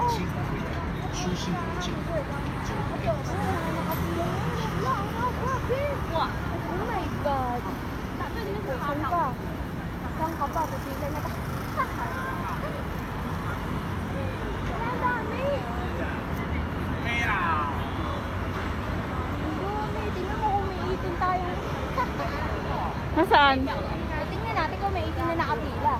Wow. Oh my God. Saan ka? Saan ka ba? Pagpila na ka. Ang dami. Ang dami. Tingnan mo kung may itin tayo. Nasaan? Tingnan natin kung may itin na nakapila.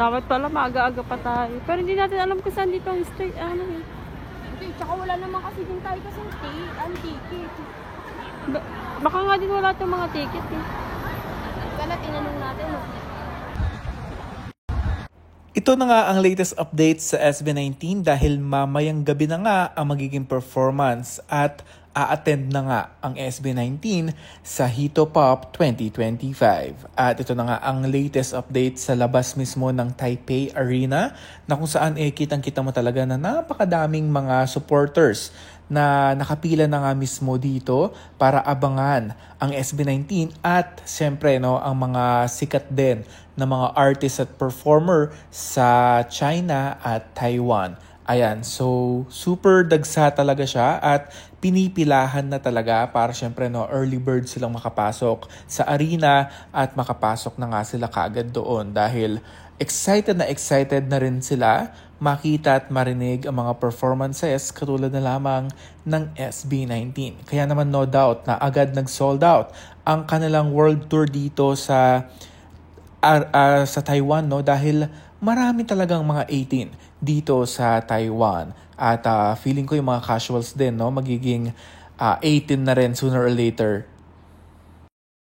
Dapat pala maaga-aga pa tayo. Pero hindi natin alam kung saan dito ang stay. Ano yun? Okay, tsaka wala naman kasi din tayo kasi ang ticket. Baka nga din wala itong mga ticket eh. Kaya tinanong natin. Ito na nga ang latest update sa SB19 dahil mamayang gabi na nga ang magiging performance at a-attend na nga ang SB19 sa Hito Pop 2025. At ito na nga ang latest update sa labas mismo ng Taipei Arena na kung saan kitang-kita mo talaga na napakadaming mga supporters na nakapila na nga mismo dito para abangan ang SB19 at siyempre ang mga sikat din na mga artists at performer sa China at Taiwan. Ayan, so super dagsa talaga siya at pinipilahan na talaga para syempre early bird silang makapasok sa arena at makapasok na nga sila kaagad doon dahil excited na rin sila makita at marinig ang mga performances katulad na lamang ng SB19. Kaya naman no doubt na agad nag-sold out ang kanilang world tour dito sa Taiwan dahil marami talagang mga 18 dito sa Taiwan at feeling ko yung mga casuals din magiging 18 na rin sooner or later